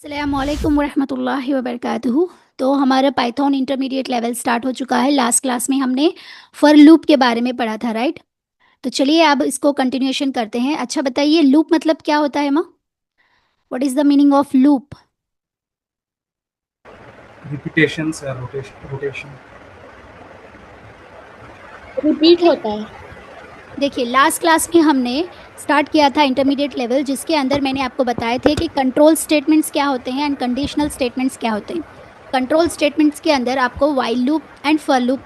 अस्सलामुअलैकुम वरहमतुल्लाहि वबरकातुहू। तो हमारा पाइथन इंटरमीडिएट लेवल स्टार्ट हो चुका है। लास्ट क्लास में हमने फॉर लूप के बारे में पढ़ा था, राइट? तो चलिए अब इसको कंटिन्यूएशन करते हैं। अच्छा बताइए, लूप मतलब क्या होता है माँ? What is the meaning of loop? Repetitions या रोटेशन। रिपीट होता है। देखिए, लास्ट क्लास में हमने स्टार्ट किया था इंटरमीडिएट लेवल, जिसके अंदर मैंने आपको बताए थे कि कंट्रोल स्टेटमेंट्स क्या होते हैं एंड कंडीशनल स्टेटमेंट्स क्या होते हैं। कंट्रोल स्टेटमेंट्स के अंदर आपको while loop and for loop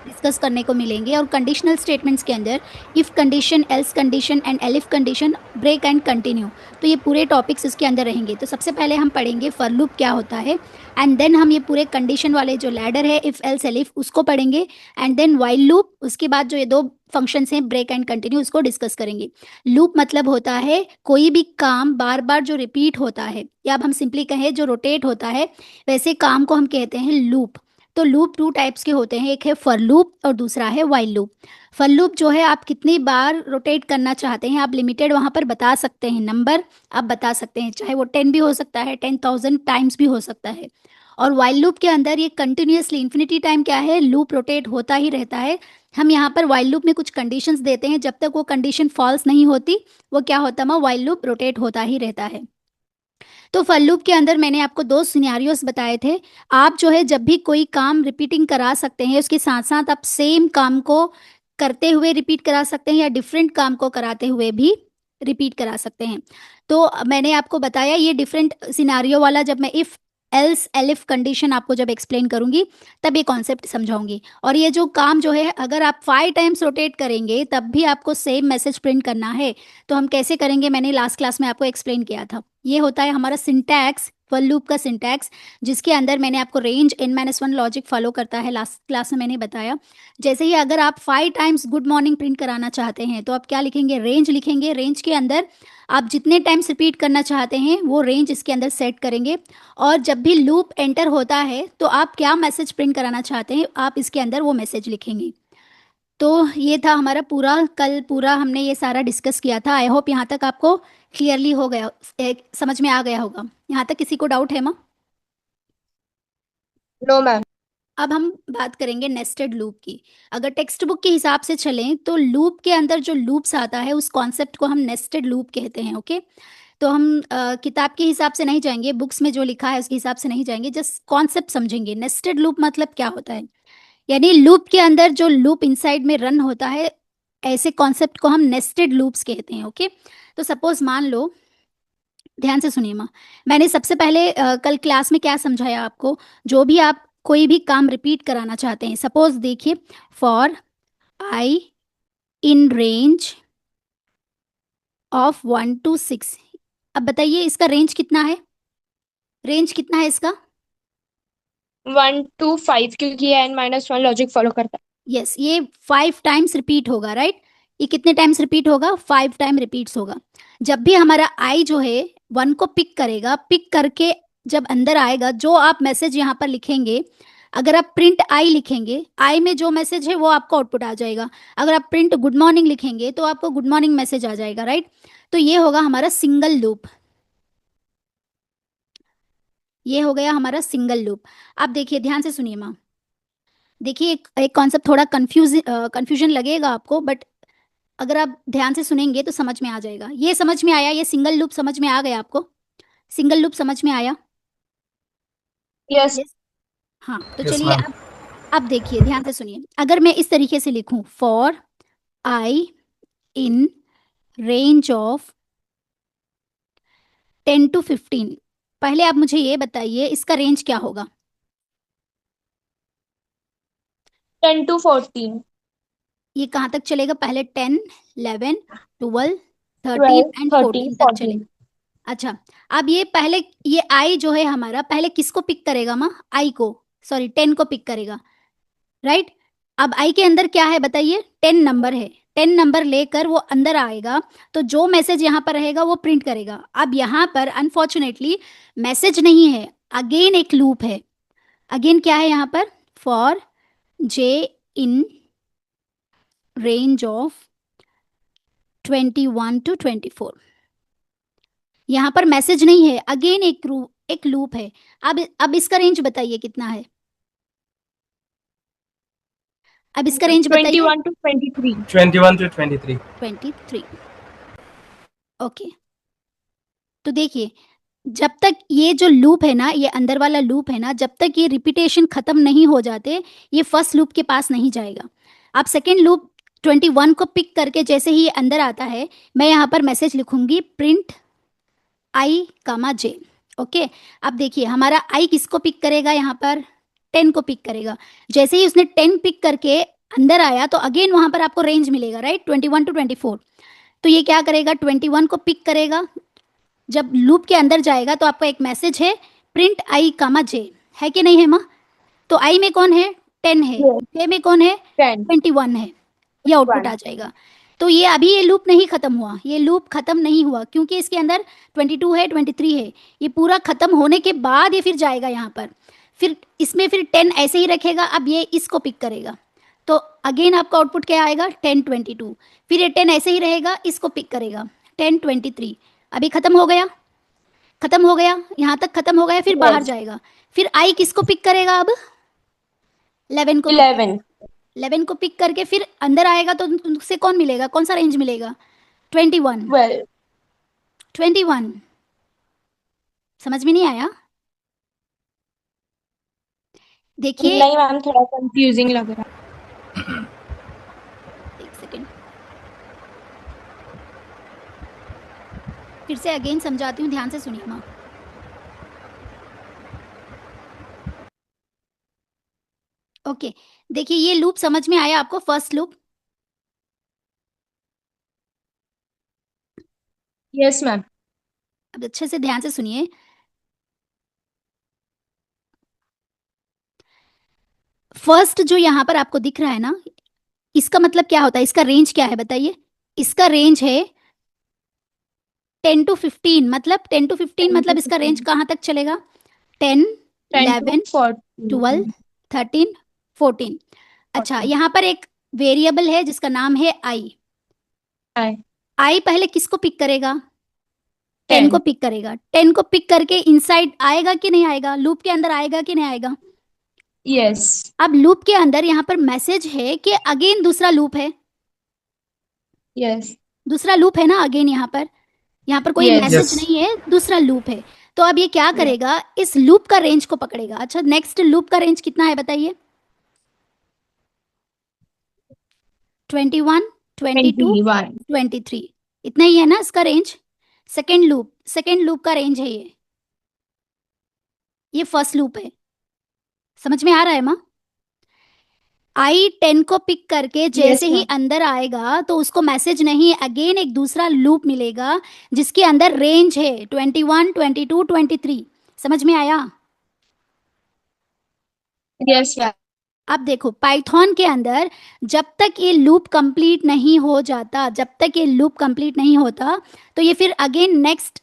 discuss करने को मिलेंगे, और कंडीशनल स्टेटमेंट्स के अंदर if condition, else condition and elif condition, break and continue. तो ये पूरे टॉपिक्स इसके अंदर रहेंगे। तो सबसे पहले हम पढ़ेंगे फॉर लूप क्या होता है, एंड देन हम ये पूरे कंडीशन वाले जो लैडर है इफ एल्स एलिफ उसको पढ़ेंगे, एंड देन व्हाइल लूप, उसके बाद जो ये दो फंक्शंस हैं ब्रेक एंड कंटिन्यू, उसको डिस्कस करेंगे। लूप मतलब होता है कोई भी काम बार बार जो रिपीट होता है, या अब हम सिंपली कहें जो रोटेट होता है, वैसे काम को हम कहते हैं लूप। तो लूप टू टाइप्स के होते हैं, एक है फॉर लूप और दूसरा है व्हाइल लूप। फॉर लूप जो है आप कितनी बार रोटेट करना चाहते हैं आप लिमिटेड वहाँ पर बता सकते हैं, नंबर आप बता सकते हैं, चाहे वो 10 भी हो सकता है, 10,000 टाइम्स भी हो सकता है। और व्हाइल लूप के अंदर ये कंटिन्यूअसली इन्फिनिटी टाइम क्या है, लूप रोटेट होता ही रहता है। हम यहाँ पर व्हाइल लूप में कुछ कंडीशंस देते हैं, जब तक वो कंडीशन फॉल्स नहीं होती वो क्या होता है, व्हाइल लूप रोटेट होता ही रहता है। तो फॉर लूप के अंदर मैंने आपको दो सिनेरियोस बताए थे। आप जो है जब भी कोई काम रिपीटिंग करा सकते हैं, उसके साथ साथ आप सेम काम को करते हुए रिपीट करा सकते हैं, या डिफरेंट काम को कराते हुए भी रिपीट करा सकते हैं। तो मैंने आपको बताया ये डिफरेंट सिनेरियो वाला, जब मैं इफ एल्स एलिफ कंडीशन आपको जब एक्सप्लेन करूंगी तब ये कॉन्सेप्ट समझाऊंगी। और ये जो काम जो है, अगर आप 5 टाइम्स रोटेट करेंगे तब भी आपको सेम मैसेज प्रिंट करना है, तो हम कैसे करेंगे मैंने लास्ट क्लास में आपको एक्सप्लेन किया था। ये होता है हमारा सिंटैक्स, फॉर लूप का सिंटैक्स, जिसके अंदर मैंने आपको रेंज n-1 लॉजिक फॉलो करता है, लास्ट क्लास में मैंने बताया। जैसे ही अगर आप 5 टाइम्स गुड मॉर्निंग प्रिंट कराना चाहते हैं तो आप क्या लिखेंगे, रेंज लिखेंगे। रेंज के अंदर आप जितने टाइम्स रिपीट करना चाहते हैं वो रेंज इसके अंदर सेट करेंगे, और जब भी लूप एंटर होता है तो आप क्या मैसेज प्रिंट कराना चाहते हैं आप इसके अंदर वो मैसेज लिखेंगे। तो ये था हमारा पूरा, कल पूरा हमने ये सारा डिस्कस किया था। आई होप यहाँ तक आपको क्लियरली हो गया, समझ में आ गया होगा। यहाँ तक किसी को डाउट है माँ? No ma'am. अब हम बात करेंगे नेस्टेड लूप की। अगर टेक्स्ट बुक के हिसाब से चलें तो लूप के अंदर जो लूप्स आता है उस कॉन्सेप्ट को हम नेस्टेड लूप कहते हैं, ओके? तो हम किताब के हिसाब से नहीं जाएंगे, बुक्स में जो लिखा है उसके हिसाब से नहीं जाएंगे, जस्ट कॉन्सेप्ट समझेंगे। नेस्टेड लूप मतलब क्या होता है, यानी लूप के अंदर जो लूप इनसाइड में रन होता है, ऐसे कॉन्सेप्ट को हम नेस्टेड लूप्स कहते हैं, ओके? तो सपोज मान लो, ध्यान से सुनिए माँ, मैंने सबसे पहले कल क्लास में क्या समझाया आपको, जो भी आप कोई भी काम रिपीट कराना चाहते हैं, सपोज देखिए, for I in range of 1 to 6। अब बताइए इसका रेंज कितना है, रेंज कितना है इसका? 1 to 5, क्योंकि ये n-1 लॉजिक फॉलो करता यस, ये 5 टाइम्स रिपीट होगा, राइट? ये कितने टाइम्स रिपीट होगा, 5 टाइम रिपीट्स होगा। जब भी हमारा आई जो है 1 को पिक करेगा, पिक करके जब अंदर आएगा, जो आप मैसेज यहाँ पर लिखेंगे, अगर आप प्रिंट आई लिखेंगे, आई में जो मैसेज है वो आपको आउटपुट आ जाएगा। अगर आप प्रिंट गुड मॉर्निंग लिखेंगे तो आपको गुड मॉर्निंग मैसेज आ जाएगा, राइट? तो ये होगा हमारा सिंगल लूप, ये हो गया हमारा सिंगल लूप। अब देखिए, ध्यान से सुनिए माँ, देखिए एक कॉन्सेप्ट थोड़ा कंफ्यूजन लगेगा आपको, बट अगर आप ध्यान से सुनेंगे तो समझ में आ जाएगा। ये समझ में आया, ये सिंगल लूप समझ में आ गया आपको? सिंगल लूप समझ में आया? है। यस। यस। हाँ, तो यस चलिए मैम। अब देखिए, ध्यान से सुनिए। अगर मैं इस तरीके से लिखूं, for I in range of 10 to 15, पहले आप मुझे ये बताइए इसका रेंज क्या होगा? 10 to 14। ये कहाँ तक चलेगा, पहले 10, 11, 12, 13 12, एंड 13, 14 तक 14। चलेगा। अच्छा, अब ये पहले, ये आई जो है हमारा, पहले किसको पिक करेगा माँ, आई को, सॉरी 10 को पिक करेगा, राइट? अब आई के अंदर क्या है बताइए, 10 नंबर है। 10 नंबर लेकर वो अंदर आएगा, तो जो मैसेज यहाँ पर रहेगा वो प्रिंट करेगा। अब यहाँ पर अनफॉर्चुनेटली मैसेज नहीं है, अगेन एक लूप है। अगेन क्या है यहाँ पर, for J in range of 21 to 24, यहाँ पर मैसेज नहीं है, अगेन एक एक लूप है। अब इसका रेंज बताइए कितना है, अब इसका रेंज बताइए। 21 to 23. 21 to 23. 23। ओके, तो देखिए जब तक ये जो लूप है ना, ये अंदर वाला लूप है ना, जब तक ये रिपीटेशन खत्म नहीं हो जाते ये फर्स्ट लूप के पास नहीं जाएगा। अब सेकेंड लूप 21 को पिक करके जैसे ही ये अंदर आता है, मैं यहाँ पर मैसेज लिखूंगी print I comma J. Okay, अब देखिए हमारा आई किसको पिक करेगा, यहाँ पर 10 को पिक करेगा। जैसे ही उसने 10 पिक करके अंदर आया तो अगेन वहाँ पर आपको रेंज मिलेगा, राइट, 21 to 24। तो ये क्या करेगा, 21 को पिक करेगा। जब लूप के अंदर जाएगा तो आपका एक मैसेज है प्रिंट आई कामा जे, है कि नहीं है माँ? तो आई में कौन है, 10 है, Yes. जे में कौन है, 10. 21 है। ये आउटपुट आ जाएगा। तो ये अभी ये लूप नहीं खत्म हुआ, ये लूप खत्म नहीं हुआ क्योंकि इसके अंदर 22 है, 23 है। ये पूरा खत्म होने के बाद ये फिर जाएगा यहाँ पर, फिर इसमें फिर 10 ऐसे ही रखेगा। अब ये इसको पिक करेगा तो अगेन आपका आउटपुट क्या आएगा, 10 22। फिर ये 10 ऐसे ही रहेगा, इसको पिक करेगा 10 23। अभी खत्म हो गया, खत्म हो गया, यहाँ तक खत्म हो गया, फिर बाहर जाएगा। फिर आई किसको पिक करेगा, अब 11 को 11. 11 को पिक करके फिर अंदर आएगा तो उससे कौन मिलेगा, कौन सा रेंज मिलेगा, 21। 12. 21 समझ में नहीं आया? देखिए नहीं मैम, थोड़ा कंफ्यूजिंग लग रहा है। एक सेकेंड, फिर से अगेन समझाती हूँ, ध्यान से सुनिए माँ। ओके, देखिए ये लूप समझ में आया आपको, फर्स्ट लूप? Yes ma'am. अब अच्छे से ध्यान से सुनिए। फर्स्ट जो यहाँ पर आपको दिख रहा है ना, इसका मतलब क्या होता है, इसका रेंज क्या है बताइए? इसका रेंज है 10 to 15, मतलब 10 to 15 मतलब इसका रेंज कहाँ तक चलेगा, 10 11 12 13 14। अच्छा, यहाँ पर एक वेरिएबल है जिसका नाम है आई। आई पहले किसको पिक करेगा, 10 को पिक करेगा। 10 को पिक करके इनसाइड आएगा कि नहीं आएगा, लूप के अंदर आएगा कि नहीं आएगा? यस. अब लूप के अंदर यहाँ पर मैसेज है कि अगेन दूसरा लूप है, यस. दूसरा लूप है ना अगेन, यहाँ पर कोई Yes. Message Yes. नहीं है, दूसरा लूप है। तो अब ये क्या करेगा, इस लूप का रेंज को पकड़ेगा। अच्छा, नेक्स्ट लूप का रेंज कितना है बताइए, 21 22 21. 23, इतना ही है ना इसका रेंज। सेकेंड लूप का रेंज है ये फर्स्ट लूप है। समझ में आ रहा है माँ? आई 10 को पिक करके जैसे ही ma'am. अंदर आएगा तो उसको मैसेज नहीं, अगेन एक दूसरा लूप मिलेगा जिसके अंदर रेंज है 21 22 23। समझ में आया? Yes ma'am. अब देखो पाइथन के अंदर जब तक ये लूप कंप्लीट नहीं हो जाता, जब तक ये लूप कंप्लीट नहीं होता तो ये फिर अगेन नेक्स्ट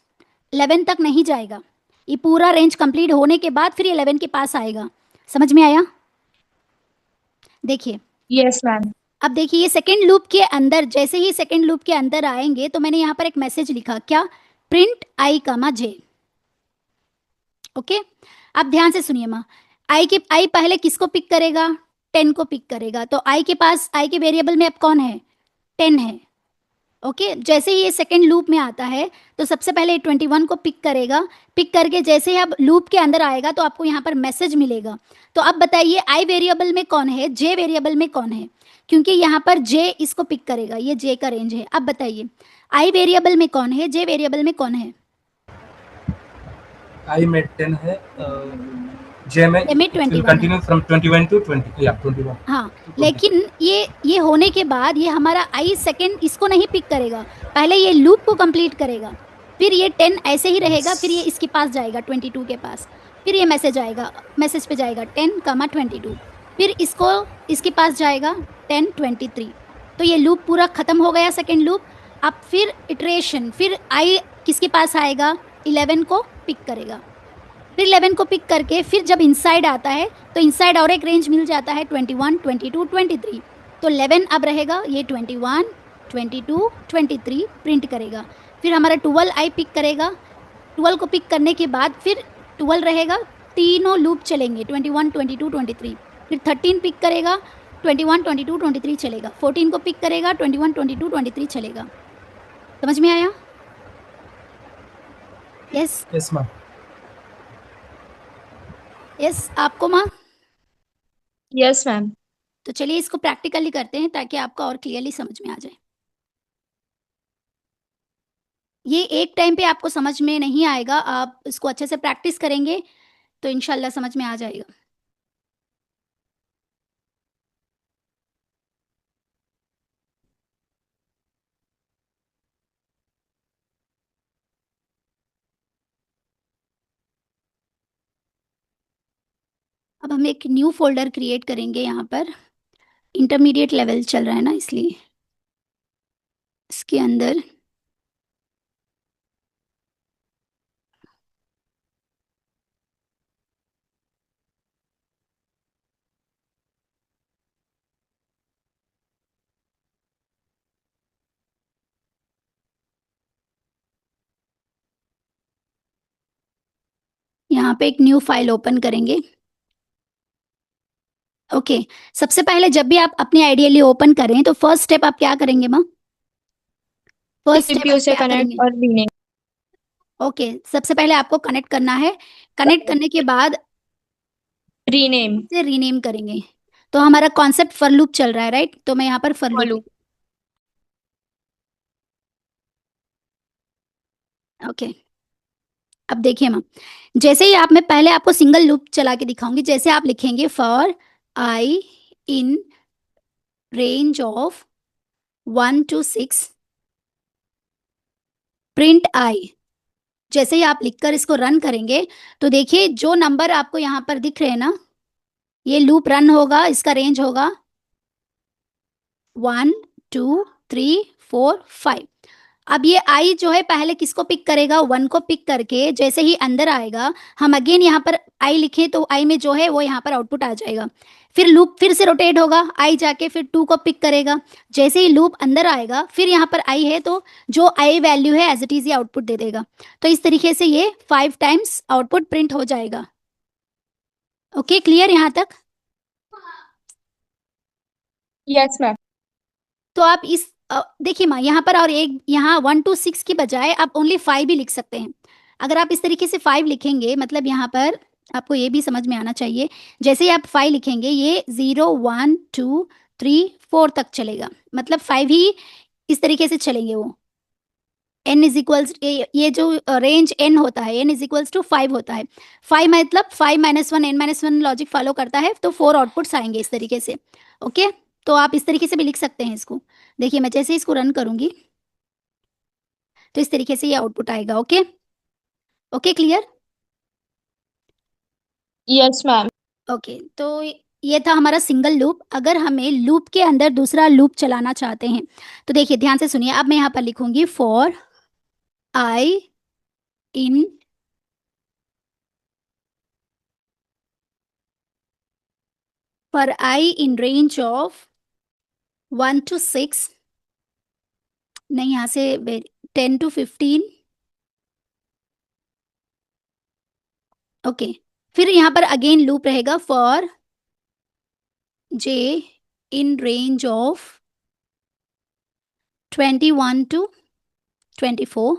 11 तक नहीं जाएगा। ये पूरा रेंज कंप्लीट होने के बाद फिर 11 के पास आएगा। समझ में आया? देखिए यस मैम. अब देखिए ये सेकेंड लूप के अंदर, जैसे ही सेकेंड लूप के अंदर आएंगे तो मैंने यहाँ पर एक मैसेज लिखा, क्या, print I comma J. Okay, अब ध्यान से सुनिए माँ। आई पहले किसको पिक करेगा, 10 को पिक करेगा। तो आई के पास, आई के वेरिएबल में अब कौन है, 10 है। ओके, जैसे ही ये सेकेंड लूप में आता है तो सबसे पहले 21 को पिक करेगा। पिक करके जैसे ही अब लूप के अंदर आएगा तो आपको यहाँ पर मैसेज मिलेगा। तो अब बताइए आई वेरिएबल में कौन है, जे वेरिएबल में कौन है, क्योंकि यहाँ पर जे इसको पिक करेगा, ये जे का रेंज है। अब बताइए आई वेरिएबल में कौन है, जे वेरिएबल में कौन है? आई में 10 है, जे में 21 कंटिन्यू फ्रॉम 21 to 20, या 21। हाँ, लेकिन ये होने के बाद ये हमारा आई सेकेंड इसको नहीं पिक करेगा, पहले ये लूप को कंप्लीट करेगा। फिर ये 10 ऐसे ही रहेगा, फिर ये इसके पास जाएगा 22 के पास, फिर ये मैसेज आएगा, मैसेज पे जाएगा 10 22, फिर इसके पास जाएगा 10 23। तो ये लूप पूरा ख़त्म हो गया, सेकेंड लूप। अब फिर इटरेशन, फिर आई किसके पास आएगा, 11 को पिक करेगा। फिर 11 को पिक करके फिर जब इनसाइड आता है तो इनसाइड और एक रेंज मिल जाता है 21 22 23। तो 11 अब रहेगा, ये 21 22 23 प्रिंट करेगा। फिर हमारा 12 आई पिक करेगा। 12 को पिक करने के बाद फिर 12 रहेगा, तीनों लूप चलेंगे 21, 22, 23। फिर 13 पिक करेगा, 21, 22, 23 चलेगा। 14 को पिक करेगा, 21, 22, 23 चलेगा। समझ में आया? Yes yes ma'am. यस, आपको माँ? Yes, ma'am. तो चलिए इसको प्रैक्टिकली करते हैं ताकि आपको और क्लियरली समझ में आ जाए। ये एक टाइम पे आपको समझ में नहीं आएगा, आप इसको अच्छे से प्रैक्टिस करेंगे तो इंशाल्लाह समझ में आ जाएगा। अब हम एक न्यू फोल्डर क्रिएट करेंगे। यहाँ पर इंटरमीडिएट लेवल चल रहा है ना, इसलिए इसके अंदर यहाँ पे एक न्यू फाइल ओपन करेंगे। ओके सबसे पहले जब भी आप अपनी आइडियली ओपन करें तो फर्स्ट स्टेप आप क्या करेंगे माँ? फर्स्ट स्टेप CPU आप से क्या कनेक्ट करेंगे? और rename. ओके सबसे पहले आपको कनेक्ट करना है। कनेक्ट करने के बाद Rename. से रीनेम करेंगे। तो हमारा कॉन्सेप्ट फॉर लूप चल रहा है, राइट? तो मैं यहाँ पर for For loop. loop. Okay अब देखिए मैम, जैसे ही आप, मैं पहले आपको सिंगल लूप चला के दिखाऊंगी। जैसे आप लिखेंगे for I in range of 1 to 6 print I. जैसे ही आप लिखकर इसको रन करेंगे तो देखिए जो नंबर आपको यहाँ पर दिख रहे हैं ना, ये लूप रन होगा, इसका रेंज होगा 1, 2, 3, 4, 5। अब ये आई जो है पहले किसको पिक करेगा? 1 को पिक करके जैसे ही अंदर आएगा, हम अगेन यहाँ पर आई लिखें तो आई में जो है वो यहाँ पर आउटपुट आ जाएगा। फिर लूप फिर से रोटेट होगा, आई जाके फिर 2 को पिक करेगा। जैसे ही लूप अंदर आएगा फिर यहाँ पर आई है तो जो आई वैल्यू है एज इट इज ये आउटपुट दे देगा। तो इस तरीके से ये 5 टाइम्स आउटपुट प्रिंट हो जाएगा। ओके क्लियर यहाँ तक? Yes, ma'am. तो आप इस देखिए माँ, यहाँ पर और एक यहाँ 1 to 6 की बजाय आप ओनली 5 भी लिख सकते हैं। अगर आप इस तरीके से 5 लिखेंगे मतलब यहाँ पर आपको ये भी समझ में आना चाहिए, जैसे ही आप 5 लिखेंगे ये 0, 1, 2, 3, 4 तक चलेगा, मतलब 5 ही इस तरीके से चलेंगे वो। n इज इक्वल्स, ये जो रेंज n होता है n इज इक्वल्स टू 5 होता है। 5 मतलब 5 -1 n-1 लॉजिक फॉलो करता है, तो 4 आउटपुट्स आएंगे इस तरीके से। ओके तो आप इस तरीके से भी लिख सकते हैं इसको। देखिए मैं जैसे इसको रन करूंगी तो इस तरीके से ये आउटपुट आएगा। Okay okay clear? Yes, ma'am. Okay तो ये था हमारा सिंगल लूप। अगर हमें लूप के अंदर दूसरा लूप चलाना चाहते हैं तो देखिए ध्यान से सुनिए। अब मैं यहाँ पर लिखूंगी for I in range of 1 to 6, नहीं यहाँ से 10 to 15। ओके फिर यहाँ पर अगेन लूप रहेगा for J in range of 21 to 24।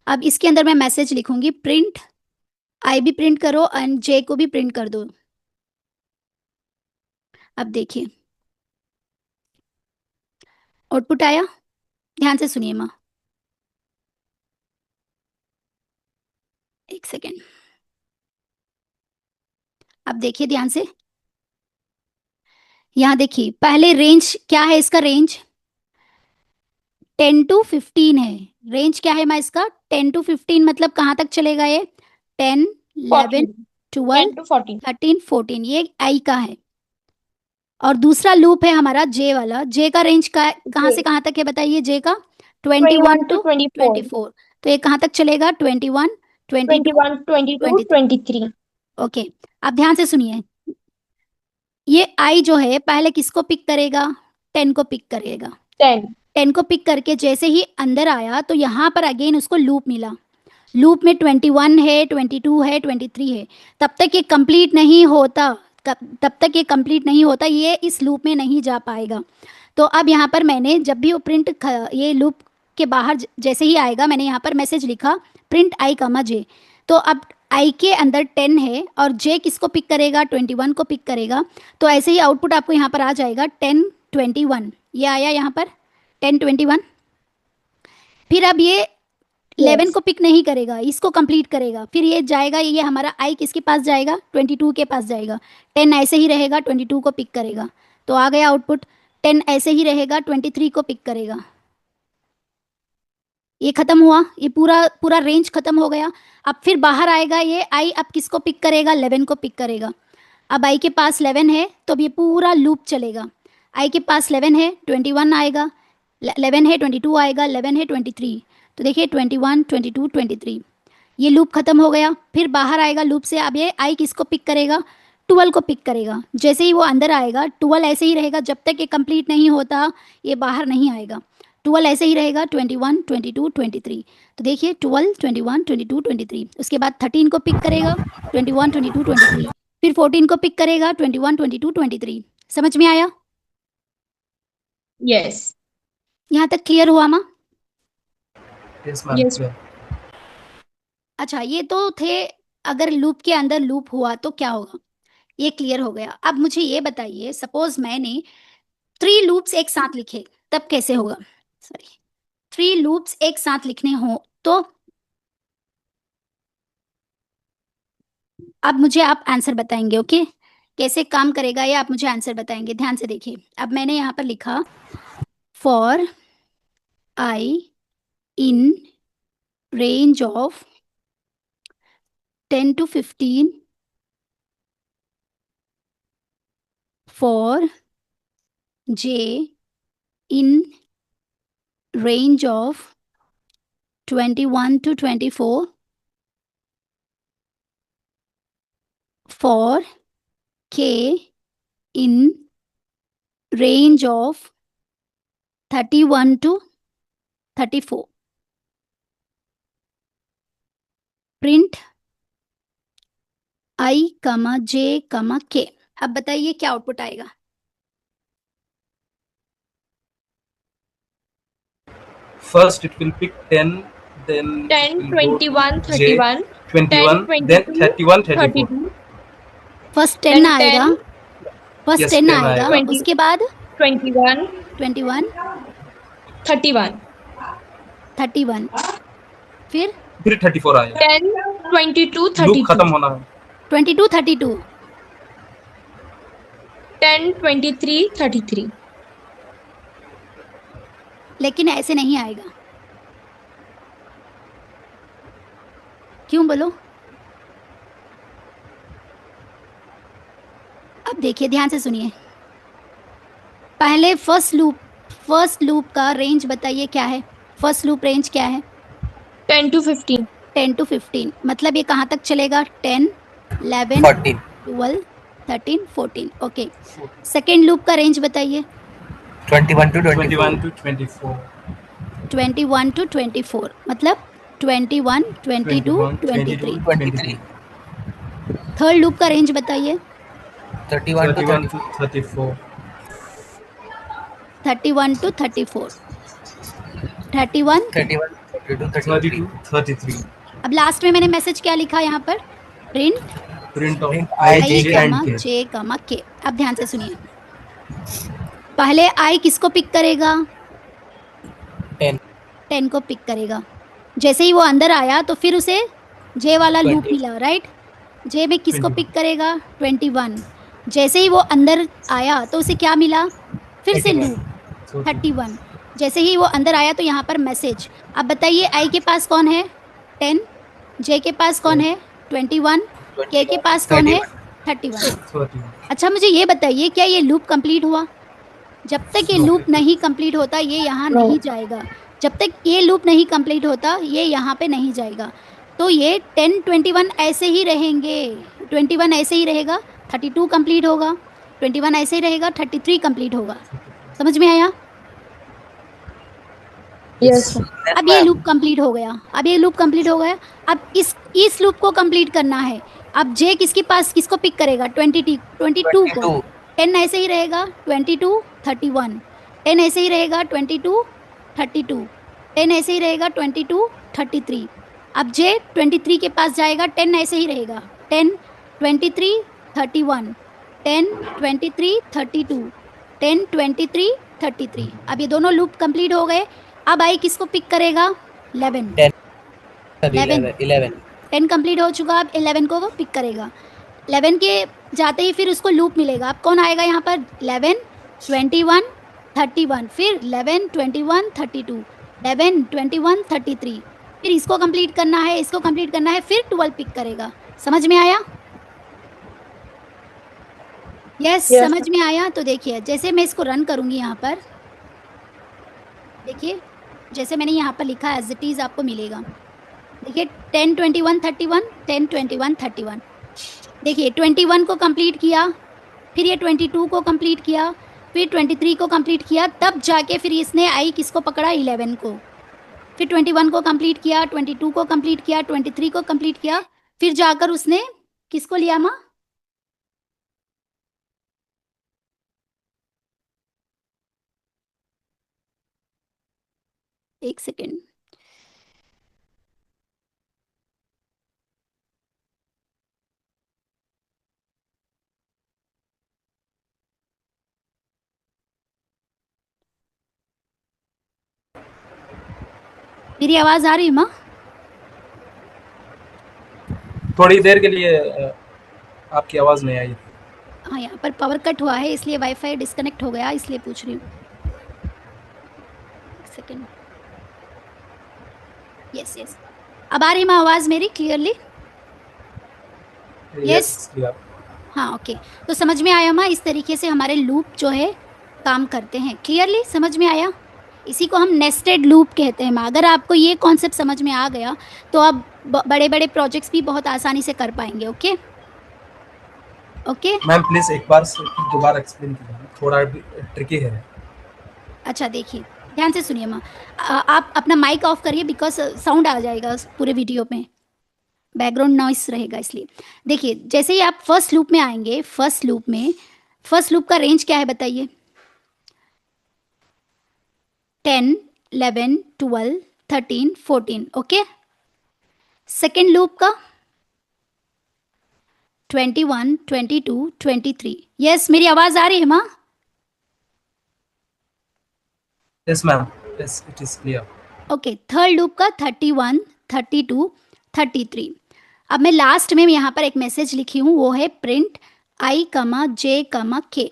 अब इसके अंदर मैं मैसेज लिखूंगी प्रिंट आई भी प्रिंट करो एंड जे को भी प्रिंट कर दो। अब देखिए आउटपुट आया, ध्यान से सुनिए माँ, एक सेकेंड। अब देखिए ध्यान से, यहाँ देखिए पहले रेंज क्या है, इसका रेंज 10 to 15 है। रेंज क्या है माँ इसका? 10 to 15 मतलब कहाँ तक चलेगा ये? 10, 11, 14. 12, 10 to 14. 13, 14, ये आई का है। और दूसरा लूप है हमारा जे वाला। जे का रेंज कहाँ से कहाँ तक है बताइए? जे का 21 to 24। तो ये कहाँ तक चलेगा? 21, 22, 21, 22, 23. ओके अब ध्यान से सुनिए, ये आई जो है पहले किसको पिक करेगा? 10 को पिक करेगा। 10. 10 को पिक करके जैसे ही अंदर आया तो यहाँ पर अगेन उसको लूप मिला। लूप में 21 है, 22 है, 23 है, तब तक ये कंप्लीट नहीं होता, तब तक ये कंप्लीट नहीं होता, ये इस लूप में नहीं जा पाएगा। तो अब यहाँ पर मैंने जब भी वो प्रिंट ये लूप के बाहर जैसे ही आएगा, मैंने यहाँ पर मैसेज लिखा प्रिंट आई कमा जे। तो अब आई के अंदर 10 है और जे किसको पिक करेगा, 21 को पिक करेगा। तो ऐसे ही आउटपुट आपको यहाँ पर आ जाएगा 10 21, ये आया यहाँ पर 10 21। फिर अब ये 11 Yes. को पिक नहीं करेगा, इसको कंप्लीट करेगा, फिर ये जाएगा, ये हमारा आई किसके पास जाएगा, 22 के पास जाएगा। 10 ऐसे ही रहेगा, 22 को पिक करेगा, तो आ गया आउटपुट। 10 ऐसे ही रहेगा, 23 को पिक करेगा। ये खत्म हुआ, ये पूरा पूरा रेंज खत्म हो गया। अब फिर बाहर आएगा ये आई, अब किसको पिक करेगा, 11 को पिक करेगा। अब आई के पास 11 है, तो अब ये पूरा लूप चलेगा। आई के पास 11 है, 21 आएगा, 11 है, 22 आएगा, 11 है, 23। तो देखिए 21 22 23, ये लूप खत्म हो गया। फिर बाहर आएगा लूप से, अब ये आई किसको पिक करेगा, 12 को पिक करेगा। जैसे ही वो अंदर आएगा, 12 ऐसे ही रहेगा, जब तक ये कंप्लीट नहीं होता ये बाहर नहीं आएगा। 12 ऐसे ही रहेगा, 21 22 23। तो देखिए 12 21 22 23, उसके बाद 13 को पिक करेगा, 21 22 23, फिर 14 को पिक करेगा, 21 22 23। समझ में आया? Yes. यहाँ तक क्लियर हुआ माँ? Yes, ma'am. Yes. Yeah. अच्छा, ये तो थे अगर लूप के अंदर लूप हुआ तो क्या होगा, ये क्लियर हो गया। अब मुझे ये बताइए, सपोज मैंने 3 लूप्स एक साथ लिखे, तब कैसे होगा? सॉरी, 3 लूप्स एक साथ लिखने हो तो अब मुझे आप आंसर बताएंगे, ओके? कैसे काम करेगा ये आप मुझे आंसर बताएंगे। ध्यान से देखिए, अब मैंने यहाँ पर लिखा for I in range of 10 to 15 for j in range of 21 to 24 for k in range of 31 to 34 print i, j, k। अब बताइए क्या आउटपुट आएगा? First it will pick 10, then 10 it will go to 21 J, 31, 21, 10 then 22 31 34. 32, first 10 then आएगा, 10, first Yes, 10 10 आएगा, आएगा। उसके बाद 21 21 31, 31, फिर फिर 34 आएगा। 10 22 लूप 32, खत्म होना है। 22 32, 10 23 33. लेकिन ऐसे नहीं आएगा। क्यों बोलो? अब देखिए, ध्यान से सुनिए। पहले फर्स्ट लूप का रेंज बताइए क्या है? फर्स्ट लूप रेंज क्या है? 10 to 15, 10 to 15, मतलब ये कहाँ तक चलेगा? 10 11 14 12 13 14। ओके, सेकेंड लूप का रेंज बताइए। 21 to 24 21 to 24, 21 to 24, मतलब 21 22 23। 23 थर्ड लूप का रेंज बताइए। 31 to 31 to 34, 31 to 34, 31। 31 to 32 33 33. अब लास्ट में मैंने मैसेज क्या लिखा यहाँ पर? Print Print of Print I, I, I J कमा and K. जे कमा के। अब ध्यान से सुनिए, पहले आई किसको पिक करेगा? 10 10 को पिक करेगा। जैसे ही वो अंदर आया तो फिर उसे जे वाला लूप 20 मिला, राइट? जे में किसको 21 पिक करेगा? 21। जैसे ही वो अंदर आया तो उसे क्या मिला? फिर से 31 लूप So, 31। जैसे ही वो अंदर आया तो यहाँ पर मैसेज। अब बताइए आई के पास कौन है? 10। जे के पास कौन है? 21। के के पास कौन है? 31। 31. अच्छा, मुझे ये बताइए, क्या ये लूप कंप्लीट हुआ? जब तक ये लूप नहीं कंप्लीट होता ये यहाँ नहीं जाएगा। जब तक ये लूप नहीं कंप्लीट होता ये यहाँ पे नहीं जाएगा। तो ये 10 21 ऐसे ही रहेंगे, 21 ऐसे ही रहेगा, 32 कंप्लीट होगा, 21 ऐसे ही रहेगा, 33 कंप्लीट होगा। समझ में आया? Yes, sir. अब ये लूप कंप्लीट हो गया, अब ये लूप कंप्लीट हो गया। अब इस लूप को कंप्लीट करना है। अब जे किसके पास किसको पिक करेगा? 22 को। 10 ऐसे ही रहेगा, 22 31। 10 ऐसे ही रहेगा, 22 32। 10 ऐसे ही रहेगा, 22 33। अब जे 23 के पास जाएगा, 10 ऐसे ही रहेगा, 10 23 31। 10 23 32। 10 23 33। अब ये दोनों लूप कंप्लीट हो गए। अब आई किसको पिक करेगा? 11। 11 10 कंप्लीट हो चुका, अब 11 को वो पिक करेगा। 11 के जाते ही फिर उसको लूप मिलेगा। अब कौन आएगा यहाँ पर? 11 21 31, फिर 11 21 32, 11 21 33। फिर इसको कंप्लीट करना है, इसको कंप्लीट करना है, फिर 12 पिक करेगा। समझ में आया? यस, Yes, समझ में आया? तो देखिए, जैसे मैं इसको रन करूँगी यहाँ पर, देखिए जैसे मैंने यहाँ पर लिखा एज इट इज़ आपको मिलेगा। देखिए 10 21 31, 10 21 31। देखिए 21 को कंप्लीट किया, फिर ये 22 को कंप्लीट किया, फिर 23 को कंप्लीट किया, तब जाके फिर इसने आई किसको पकड़ा? 11 को। फिर 21 को कंप्लीट किया, 22 को कंप्लीट किया, 23 को कंप्लीट किया, फिर जाकर उसने किसको लिया माँ? एक सेकेंड, मेरी आवाज़ आ रही है माँ? थोड़ी देर के लिए आपकी आवाज़ नहीं आई। हाँ, यहाँ पर पावर कट हुआ है इसलिए वाईफाई डिस्कनेक्ट हो गया, इसलिए पूछ रही हूँ। एक सेकेंड। यस यस, अब आ रही माँ आवाज़ मेरी क्लियरली? Yes. Yeah. हाँ ओके, तो समझ में आया माँ? इस तरीके से हमारे लूप जो है काम करते हैं। क्लियरली समझ में आया? इसी को हम नेस्टेड लूप कहते हैं माँ। अगर आपको ये कॉन्सेप्ट समझ में आ गया तो आप बड़े बड़े प्रोजेक्ट्स भी बहुत आसानी से कर पाएंगे। ओके ओके मैम प्लीज एक बार दोबारा एक्सप्लेन कीजिए, थोड़ा ट्रिकी है। अच्छा देखिए, ध्यान से सुनिए माँ। आप अपना माइक ऑफ करिए, बिकॉज साउंड आ जाएगा पूरे वीडियो में, बैकग्राउंड नॉइस रहेगा इसलिए। देखिए जैसे ही आप फर्स्ट लूप में आएंगे, फर्स्ट लूप का रेंज क्या है बताइए? 10 11 12 13 14। ओके, सेकेंड लूप का 21 22 23। यस, मेरी आवाज आ रही है माँ? Yes ma'am, yes it is clear. Okay, third loop का 31 32 33। अब मैं लास्ट में यहाँ पर एक मैसेज लिखी हूँ, वो है प्रिंट i, j, k।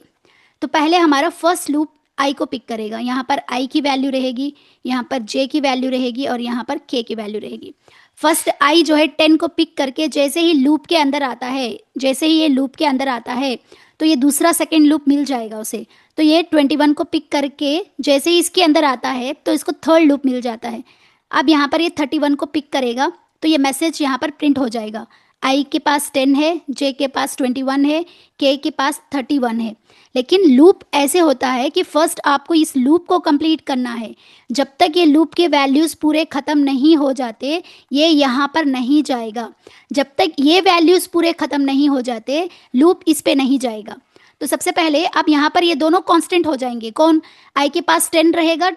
तो पहले हमारा फर्स्ट लूप i को पिक करेगा। यहाँ पर i की वैल्यू रहेगी, यहाँ पर j की वैल्यू रहेगी और यहाँ पर k की वैल्यू रहेगी। फर्स्ट i जो है 10 को पिक करके जैसे ही लूप के अंदर आता है, जैसे ही ये लूप के अंदर आता है तो ये दूसरा सेकेंड लूप मिल जाएगा उसे। तो ये 21 को पिक करके जैसे ही इसके अंदर आता है तो इसको थर्ड लूप मिल जाता है। अब यहाँ पर ये 31 को पिक करेगा तो ये मैसेज यहाँ पर प्रिंट हो जाएगा। i के पास 10 है, j के पास 21 है, k के पास 31 है। लेकिन लूप ऐसे होता है कि फर्स्ट आपको इस लूप को कंप्लीट करना है। जब तक ये लूप के वैल्यूज़ पूरे ख़त्म नहीं हो जाते ये यहाँ पर नहीं जाएगा। जब तक ये वैल्यूज़ पूरे ख़त्म नहीं हो जाते लूप इस पे नहीं जाएगा। तो सबसे पहले अब यहाँ पर ये दोनों कांस्टेंट हो जाएंगे। कौन? i के पास 10 रहेगा,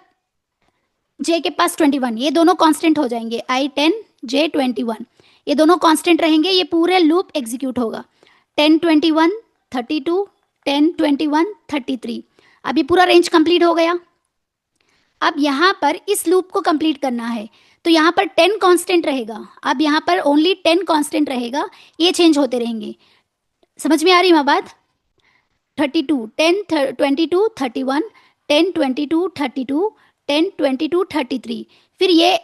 j के पास 21, ये दोनों कांस्टेंट हो जाएंगे। i 10 j 21, ये दोनों कांस्टेंट रहेंगे। ये पूरे लूप एग्जीक्यूट होगा। 10 21 32, 10 21 33। अभी पूरा रेंज कंप्लीट हो गया। अब यहाँ पर इस लूप को कंप्लीट करना है तो यहाँ पर 10 कांस्टेंट रहेगा। अब यहाँ पर ओनली 10 कांस्टेंट रहेगा, ये चेंज होते रहेंगे। समझ में आ रही है बात? 32 10 22 31, 10 22 32, 10 22 33। फिर ये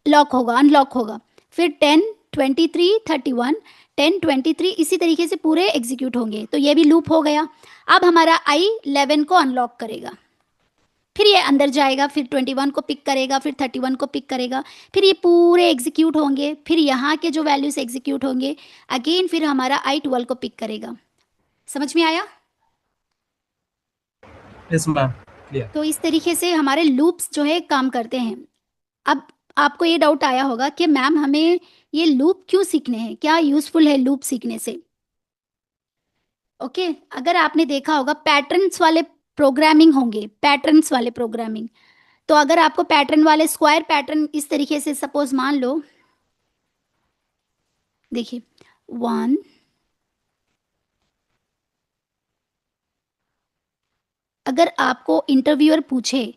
लॉक होगा, अनलॉक होगा। फिर 10 23 31, 10 23, इसी तरीके से पूरे एग्जीक्यूट होंगे। तो ये भी लूप हो गया। अब हमारा i 11 को अनलॉक करेगा, फिर ये अंदर जाएगा, फिर 21 को पिक करेगा, फिर 31 को पिक करेगा, फिर ये पूरे एग्जीक्यूट होंगे। फिर यहाँ के जो वैल्यूज एग्जीक्यूट होंगे अगेन, फिर हमारा i 12 को पिक करेगा। समझ में आया? Yes ma'am, clear. तो इस तरीके से हमारे लूप्स जो है काम करते हैं। अब आपको ये डाउट आया होगा कि मैम हमें ये लूप क्यों सीखने हैं, क्या यूजफुल है लूप सीखने से। ओके अगर आपने देखा होगा पैटर्न्स वाले प्रोग्रामिंग होंगे, पैटर्न्स वाले प्रोग्रामिंग, तो अगर आपको पैटर्न वाले स्क्वायर पैटर्न इस तरीके से सपोज मान लो, देखिए 1 अगर आपको इंटरव्यूअर पूछे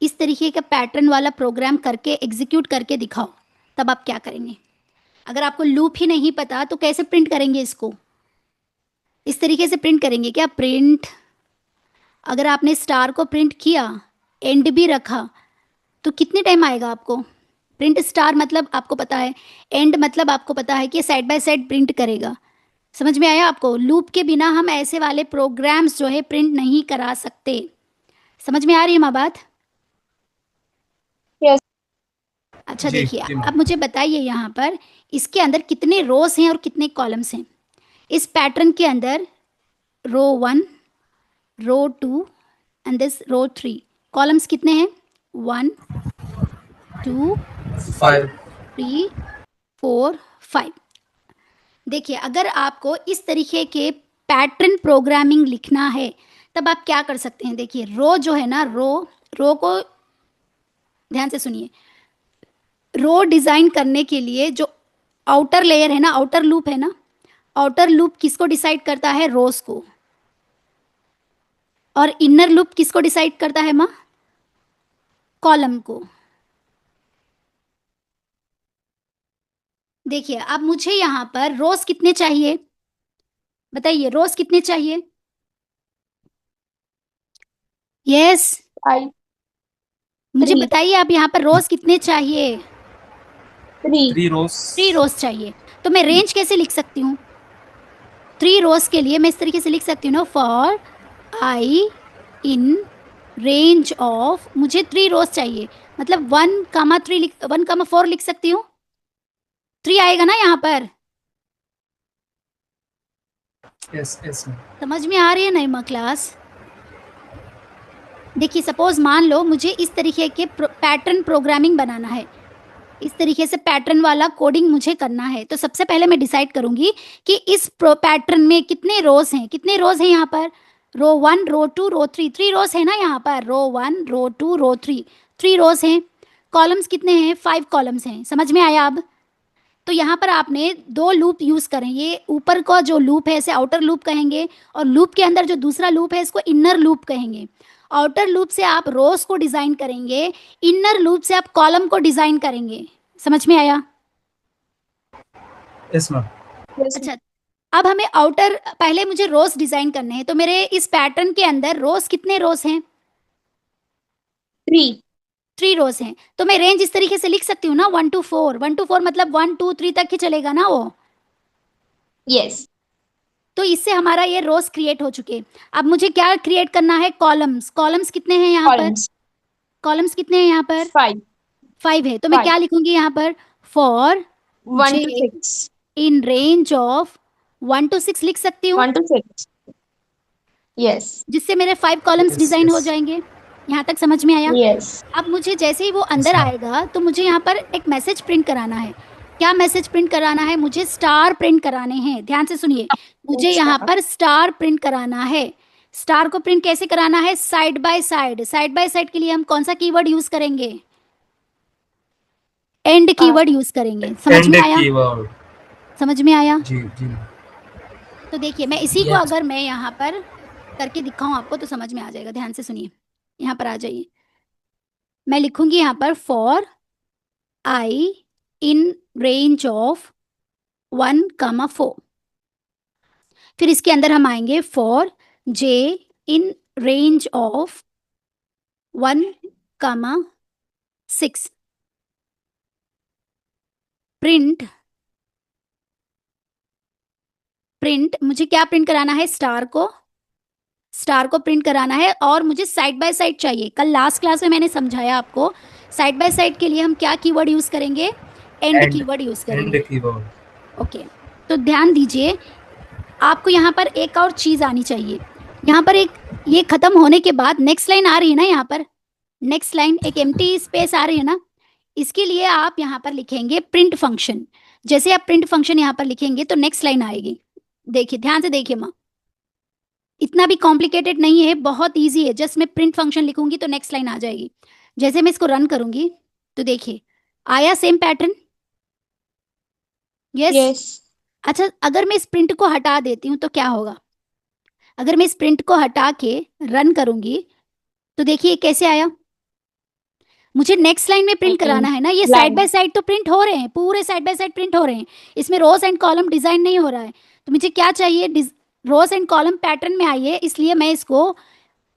इस तरीके का पैटर्न वाला प्रोग्राम करके एग्जीक्यूट करके दिखाओ, तब आप क्या करेंगे। अगर आपको लूप ही नहीं पता तो कैसे प्रिंट करेंगे इसको, इस तरीके से प्रिंट करेंगे क्या, प्रिंट। अगर आपने स्टार को प्रिंट किया, एंड भी रखा, तो कितने टाइम आएगा आपको। प्रिंट स्टार मतलब आपको पता है, एंड मतलब आपको पता है कि साइड बाय साइड प्रिंट करेगा। समझ में आया आपको। लूप के बिना हम ऐसे वाले प्रोग्राम्स जो है प्रिंट नहीं करा सकते। समझ में आ रही है माँ बात। Yes. अच्छा जी, देखिए जी, मैम। अब मुझे बताइए यहाँ पर इसके अंदर कितने रोज हैं और कितने कॉलम्स हैं। इस पैटर्न के अंदर रो 1, रो 2 एंड दिस रो 3, कॉलम्स कितने हैं 1 2 5 3 4 5। देखिए अगर आपको इस तरीके के पैटर्न प्रोग्रामिंग लिखना है तब आप क्या कर सकते हैं। देखिए रो जो है ना, रो को ध्यान से सुनिए। रो डिजाइन करने के लिए जो आउटर लेयर है ना, आउटर लूप है ना, आउटर लूप किसको डिसाइड करता है, रोज को। और इनर लूप किसको डिसाइड करता है माँ, कॉलम को। देखिए अब मुझे यहाँ पर रोज कितने चाहिए बताइए, रोज कितने चाहिए। यस I मुझे 3 बताइए आप यहाँ पर रोज कितने चाहिए। 3 3 रोज 3 रोज चाहिए। तो मैं रेंज कैसे लिख सकती हूँ, 3 रोज के लिए मैं इस तरीके से लिख सकती हूँ ना, for I in range of, मुझे 3 रोज चाहिए मतलब 1,4 लिख सकती हूँ। 3 आएगा ना यहाँ पर। Yes yes ma'am. समझ में आ रही है नहीं माँ क्लास। देखिए सपोज मान लो मुझे इस तरीके के पैटर्न प्रोग्रामिंग बनाना है, इस तरीके से पैटर्न वाला कोडिंग मुझे करना है। तो सबसे पहले मैं डिसाइड करूंगी कि इस पैटर्न में कितने रोज हैं। कितने रोज हैं यहाँ पर, रो 1 रो 2 रो 3, 3 रोज है ना यहाँ पर, रो 1 रो 2 रो 3, 3 रोज हैं। कॉलम्स कितने हैं, 5 कॉलम्स हैं। समझ में आया अब। तो यहाँ पर आपने 2 लूप यूज करें। ये ऊपर का जो लूप है इसे आउटर लूप कहेंगे, और लूप के अंदर जो दूसरा लूप है इसको इनर लूप कहेंगे। आउटर लूप से आप रोज को डिजाइन करेंगे, इनर लूप से आप कॉलम को डिजाइन करेंगे। समझ में आया। Yes ma'am. Yes. अच्छा अब हमें आउटर, पहले मुझे रोज डिजाइन करने हैं। तो मेरे इस पैटर्न के अंदर रोज कितने रोज हैं, 3 3 रोज हैं। तो मैं रेंज इस तरीके से लिख सकती हूँ ना, 1 to 4, 1 to 4 मतलब 1 2 3 तक ही चलेगा ना वो। Yes. तो इससे हमारा ये रोज क्रिएट हो चुके। अब मुझे क्या क्रिएट करना है, कॉलम्स। कॉलम्स कितने हैं यहाँ पर, Columns कॉलम्स कितने हैं यहाँ पर, 5 5 है। तो मैं 5. क्या लिखूंगी यहाँ पर, for 1 J to 6. In range of 1 to 6 लिख सकती हूँ, 1 to 6. Yes. जिससे मेरे 5 कॉलम्स Yes, डिजाइन हो yes. जाएंगे। यहाँ तक समझ में आया। Yes. अब मुझे जैसे ही वो अंदर हाँ। आएगा तो मुझे यहाँ पर एक मैसेज प्रिंट कराना है। क्या मैसेज प्रिंट कराना है, मुझे स्टार प्रिंट कराने हैं। ध्यान से सुनिए, मुझे यहाँ पर स्टार प्रिंट कराना है। स्टार को प्रिंट कैसे कराना है, side by side. Side by side के लिए हम कौन सा कीवर्ड यूज करेंगे, एंड कीवर्ड यूज करेंगे। समझ एंड में आया, कीवर्ड। समझ में आया। जी जी। तो देखिए मैं इसी को Yes. अगर मैं यहाँ पर करके दिखाऊं आपको तो समझ में आ जाएगा। ध्यान से सुनिए, यहाँ पर आ जाइए। मैं लिखूंगी यहाँ पर for I in range of 1,4। फिर इसके अंदर हम आएंगे for j in range of 1,6। Print मुझे क्या प्रिंट कराना है, स्टार को प्रिंट कराना है। और मुझे साइड बाय साइड चाहिए। कल लास्ट क्लास में मैंने समझाया आपको, साइड बाय साइड के लिए हम क्या कीवर्ड यूज करेंगे, एंड End. कीवर्ड यूज करेंगे। And keyword. ओके तो ध्यान दीजिए, आपको यहाँ पर एक और चीज आनी चाहिए। यहाँ पर एक, ये खत्म होने के बाद नेक्स्ट लाइन आ रही है ना, यहाँ पर नेक्स्ट लाइन एक एम्प्टी स्पेस आ रही है ना, इसके लिए आप यहाँ पर लिखेंगे प्रिंट फंक्शन। जैसे आप प्रिंट फंक्शन यहाँ पर लिखेंगे तो नेक्स्ट लाइन आएगी। देखिए, ध्यान से देखिए माँ, इतना भी कॉम्प्लिकेटेड नहीं है, बहुत इजी है। जस्ट मैं प्रिंट फंक्शन लिखूंगी तो नेक्स्ट लाइन आ जाएगी। जैसे मैं इसको रन करूंगी तो देखिए आया सेम पैटर्न। यस। Yes. अच्छा, अगर मैं इस प्रिंट को हटा देती हूँ तो क्या होगा? अगर मैं इस प्रिंट को हटा के रन करूंगी तो देखिए कैसे आया। मुझे नेक्स्ट लाइन में प्रिंट कराना है ना, ये साइड बाय साइड तो प्रिंट हो रहे हैं, पूरे साइड बाय साइड प्रिंट हो रहे हैं, इसमें रोज एंड कॉलम डिजाइन नहीं हो रहा है। तो मुझे क्या चाहिए? रोज एंड कॉलम पैटर्न में आइए, इसलिए मैं इसको